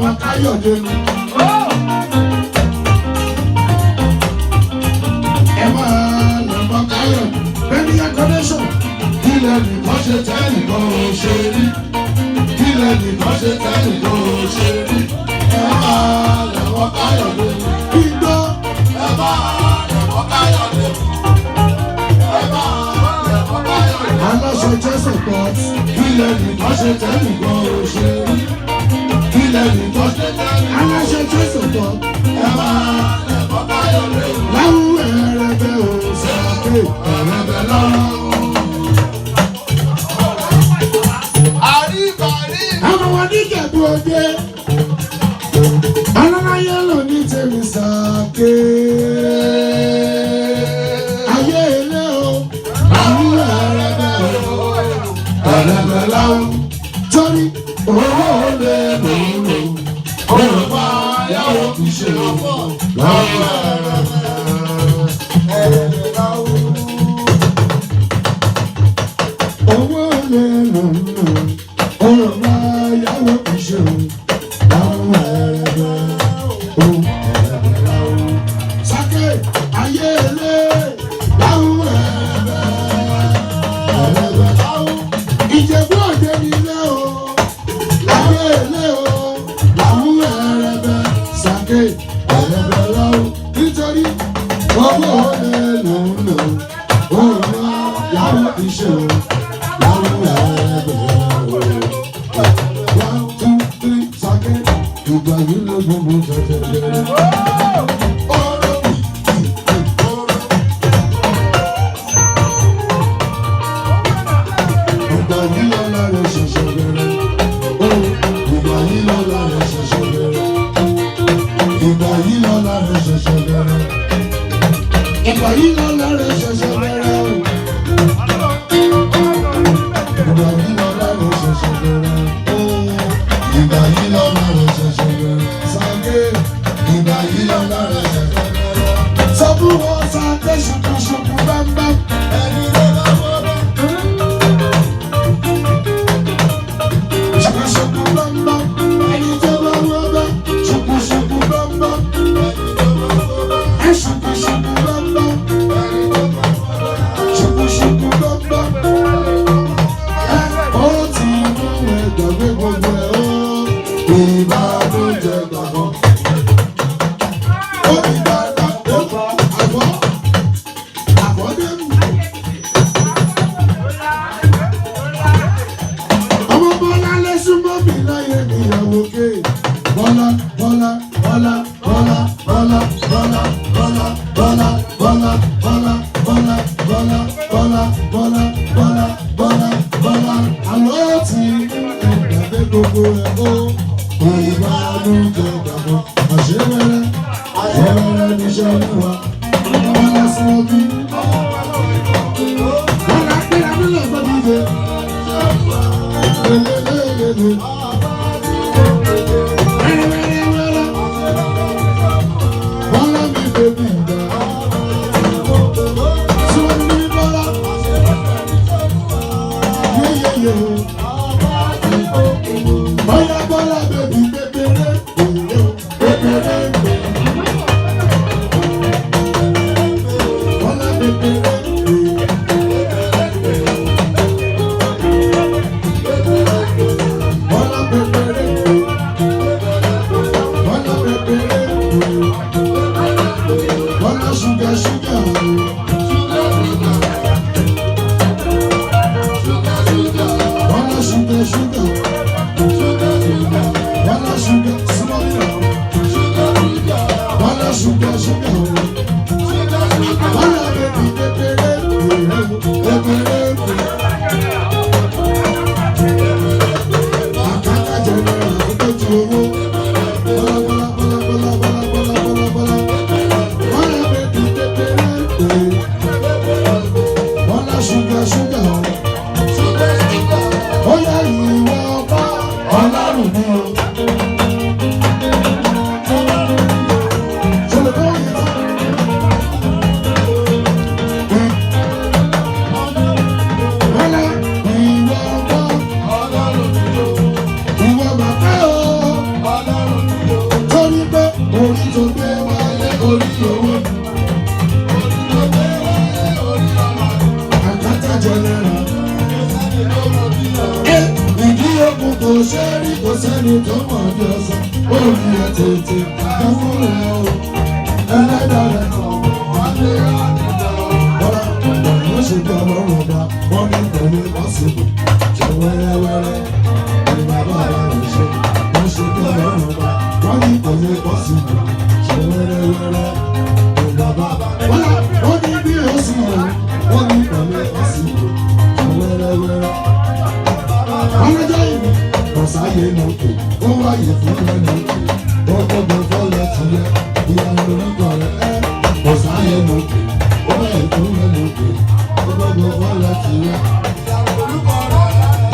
ọmọ Káyọ̀dé ni. Ẹ máa lọ́mọ Káyọ̀dé. Bẹ́ẹ̀ni accommodation. Kílẹ̀ nìkan ṣe tẹ́nìkan ò ṣe rí. Kílẹ̀ nìkan ṣe tẹ́nìkan ò ṣe rí. Ẹ máa lọ́mọ Káyọ̀dé ni. Gbígbọ́. Ẹ máa lọ́mọ Káyọ̀dé ni. Ẹ máa lọ́mọ Káyọ̀dé ni. Aláṣọ Jésù pọ̀. Kílẹ̀ nìkan ṣe tẹ́nìkan ò ṣe rí. Kílẹ̀ nìkan ṣe tẹ́nìkan. Aláṣọ Jésù pọ̀. Ẹ máa lọ́mọ Káyọ̀dé ni. Láwùú ẹ̀rẹ̀bẹ̀ ò sàké ẹ̀rẹ̀bẹ̀ lọ́wọ́. Àwọn oníjẹ̀bú òde, aláráyé lò ní tèmi sàké. Ayé ilé o, àwọn ẹ̀rẹ̀bẹ̀ o, ẹ̀rẹ̀bẹ̀ láwọn. Torí owó lè lòlò, òun máa yáwó fi ṣe ọ̀pọ̀ láwọn ẹ̀rẹ̀bẹ̀ láwọn. Owó lè lòlò. Ọ̀rọ̀ máa yáwó ìṣòro láwọn ẹ̀rẹ̀bẹ̀ o ẹ̀rẹ̀bẹ̀ láwọn. Sáké ayé ilé láwọn ẹ̀rẹ̀bẹ̀ láwọn. Ìjẹ̀bú Òde nílé o ayé ilé o láwọn ẹ̀rẹ̀bẹ̀. Sáké ẹ̀rẹ̀bẹ̀ láwọn. Nítorí owó olè lòun lò ọ̀rọ̀ máa yáwó ìṣòro láwọn ẹ̀rẹ̀bẹ̀. Ìgbà yìí ló gbogbo jẹjẹrẹ. Ìgbà yìí lọ́la rẹ̀ ṣẹ̀ṣẹ̀ bẹ̀rẹ̀. Ìgbà yìí lọ́la rẹ̀ ṣẹ̀ṣẹ̀ bẹ̀rẹ̀. Ìgbà yìí lọ́la rẹ̀ ṣẹ̀ṣẹ̀ bẹ̀rẹ̀. Ìgbà yìí lọ́la rẹ̀ ṣẹ̀ṣẹ̀ bẹ̀rẹ̀. Ìgbà yìí lọ́la rẹ̀ ṣẹ̀ṣẹ̀ bẹ̀rẹ̀. Ìgbà yìí lọ́la rẹ̀ ṣẹ̀ṣẹ̀ bẹ̀rẹ̀. Sáké ìgbà yìí lọ́la rẹ̀ ṣẹ̀ṣẹ̀ bẹ̀rẹ̀. Sọ fún wọn Sáké ṣùkúṣùkú bámbám. Ẹni ló bá wọ́n bá. Ṣùkúṣùkú bámbám. Ẹni tó bá wọ́n bá. Ṣùkúṣùkú bámbám. Ẹni tó bá wọ́n bá. Ẹ ṣùkúṣùkú bámbám. Ẹni tó bá wọ́n bá. Ṣùkúṣùkú bámbám. Ó ti mú ẹ̀dọ̀gbé gbogbo ẹ̀ o. Ìbànújẹ́ gbàgbọ́. Ó ti gbàgbọ́ àgbọ̀ àgbọ̀dẹ́rù. Ọmọ Bọ́lá lẹ́sùn mọ́ mi láyé níyàwó ké. Bọ́lá Bọ́lá Bọ́lá Bọ́lá Bọ́lá Bọ́lá Bọ́lá Bọ́lá Bọ́lá Bọ́lá Bọ́lá Bọ́lá Bọ́lá Bọ́lá Bọ́lá Bọ́lá Bọ́lá. Àlọ́ ti ìgbàgbé gbogbo ẹ̀ o. Ìbànújẹ́ gbàgbọ́. Àṣewẹ́rẹ́ níṣẹ́ olúwa. Bọ́lá sọ́ọ́bí. Bọ́lá gbéra nílẹ̀ gbọ́díje. Lélelélele. Wẹ́rẹ́wẹ́rẹ́. Bọ́lá mi bèbí ìgbà. Sọ́ọ́bí Bọ́lá. Yéyéyé. Bọ́lá Bọ́lá bèbí pépéré. Pépéré. Bọ́lá pépéré. Bọ́lá pépéré. Bọ́lá pépéré. Bọ́lá ṣúgà ṣúgà. Bọ́lá ṣúgà ṣúgà. Bọ́lá ṣúgà smọ́lá. Bọ́lá ṣúgà ṣúgà. Bọ́lá bèbí pépéré. Pépéré. Àkàkà jẹ̀rẹ̀ àkókò owó. Bọ́lá Bọ́lá Bọ́lá Bọ́lá Bọ́lá Bọ́lá Bọ́lá. Bọ́lá bèbí pépéré. Bọ́lá ṣúgà ṣúgà. Ó yẹ ìwọ ọba Ọlọ́run ni o. Ọlọ́run ẹni tó mọ̀ bí ọ̀sán ó rí ẹ tètè ká fún ẹ o ẹlẹ́dàá rẹ̀ kàn wọ́n lé àdìgbà bọ́lá wọ́n ṣe bí ọlọ́run ọba wọ́n ní pẹ̀lú ìbọ̀sibù ṣe wẹ́rẹ́wẹ́rẹ́ ní bàbá rẹ̀ ṣe wọ́n ṣe bí ọlọ́run ọba wọ́n ní pẹ̀lú ìbọ̀sibù ṣe wẹ́rẹ́wẹ́rẹ́ ní bàbá bọ́lá wọ́n ní bí òsì rẹ̀ wọ́n ní pẹ̀lú ìbọ̀sibù ṣe wẹ́rẹ́wẹ́rẹ́. Ọlọ́jọ́ ìbí ọ̀sáyé lókè ó wáyé fún ẹnu ó gbogbo fọ́lẹ̀ tìyẹ ìyàwó orúkọ rẹ̀ ẹ́ ọ̀sáyé lókè ó wáyé fún ẹnu ó gbogbo fọ́lẹ̀ tìyẹ ìyàwó orúkọ rẹ̀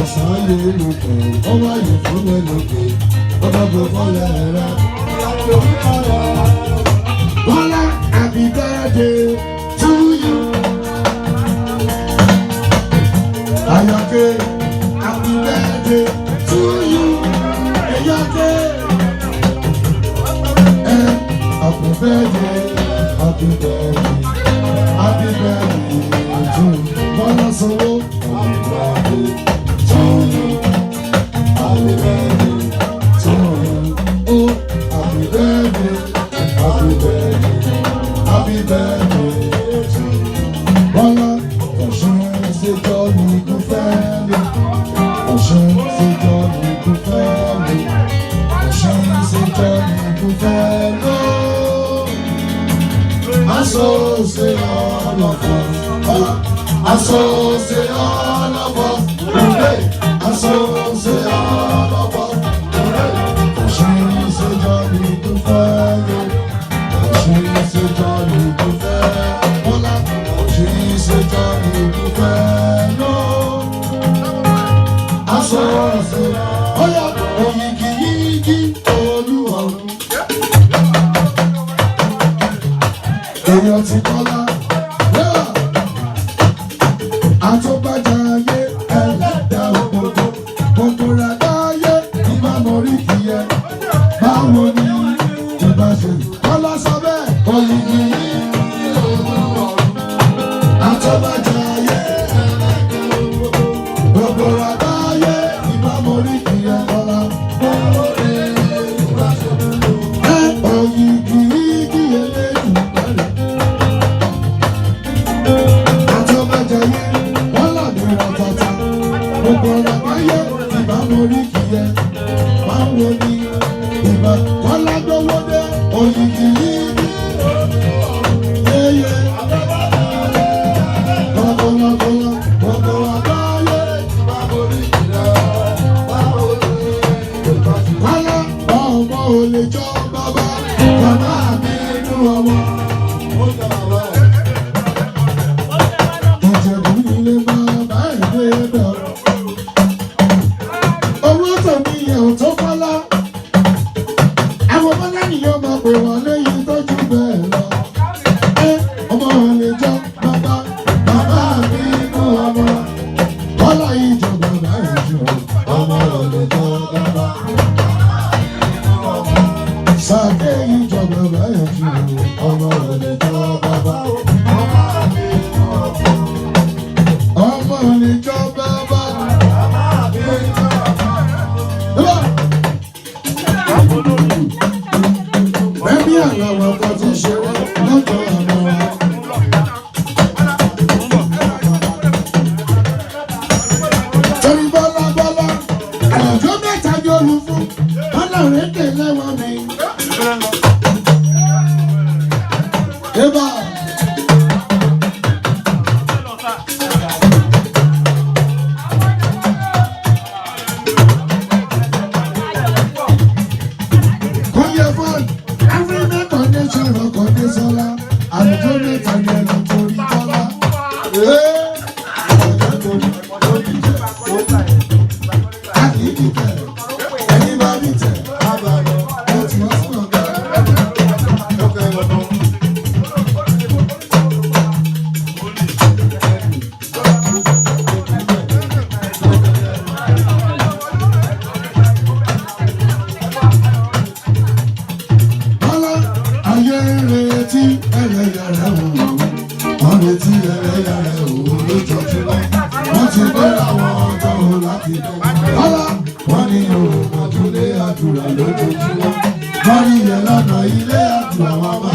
ọ̀sáyé lókè ó wáyé fún ẹnu ó gbogbo fọ́lẹ̀ rẹ̀ ìyàwó orúkọ rẹ̀. Bọ́lá happy birthday to you. Ayọ̀kẹ́. Happy birthday to you, Eyake. Happy birthday, happy birthday, happy birthday to you. Bọ́lá Sanwó. Happy birthday to you, happy birthday to you. Oh, happy birthday, happy birthday, happy birthday to you. Bọ́lá Ọ̀ṣun ṣe jọ́ ní kò fẹ́ mi. Ọ̀ṣun ṣe jọ ní kò fẹ́ mi. Ọ̀ṣun ṣe jọ ní kò fẹ́ lọ. Associate all of us. Associate all of us. Associate all of us. Ọ̀ṣun ṣe jọ ní kò fẹ́ mi. Ọ̀ṣun ṣe jọ ní kò fẹ́ Bọ́lá. Ọ̀ṣun ṣe jọ ní kò fẹ́ lọ. Associate, oya oyigiyigi Olúọ̀run. Èèyàn ti Bọ́lá, àtọ́bàjá ayé ẹlẹ́dàá ògbógbó, gbogbo ràdáyé ìbámọ̀rí kìíyẹ, báwo ni ìbá ṣe? Bọ́lá sọ bẹ́ẹ̀, oyigiyigi Olúọ̀run, àtọ́bàjá ayé ẹlẹ́dàá ògbógbó, gbogbo ràdáyé ìbámọ̀rí kìíyẹ Bọ́lá. Oyigiyigi eléyìí bẹ̀rẹ̀. Àtọ́bàjáyé wọ́n làbẹ̀rẹ̀ àtàtà. Gbogbo ràdáyé ìbámọ̀rí kìíyẹ. Báwo ni ìbá Bọ́lá gbówó dé? Oyigiyigi yéyé. Bọ́lá gbogbo ràdáyé ìbámọ̀rí kìíyẹ. Bọ́lá ọmọ ò lè jọ bàbá mi inú ọmọ. Ìjẹ̀bú ilé bàbá ìdè ẹ̀dọ̀. Owó tòmí yẹn ò tó Bọ́lá. Àwọn Bọ́lá nìyẹn máa pè wọ́n lẹ́yìn tọ́jú bẹ́ẹ̀ lọ. Ọmọ ò lè jọ bàbá mi inú ọmọ. Bọ́lá yìí jọ bàbá ìjọ. Ọmọ ò lè jọ bàbá. Sàké yìí jọ bàbá ìjọ. Ọmọ ò lè jọ bàbá. Ọmọ ò lè jọ bàbá. Bẹ́ẹ̀ni àwọn ọkọ̀ ti ṣe wọ́n lọ́jọ́ àmọ́ wa. Torí Bọ́lá àlejò mẹ́ta yóò fún Bọ́lá rédè lẹ́wọ̀n mi. Eba. Kọ́yẹ fún African Foundation ọkọ̀ ní Sọ́lá. Àlejò mẹ́ta yẹn lọ torí Bọ́lá. Bọ́lá wọ́n ní òògùn tó lé làwọn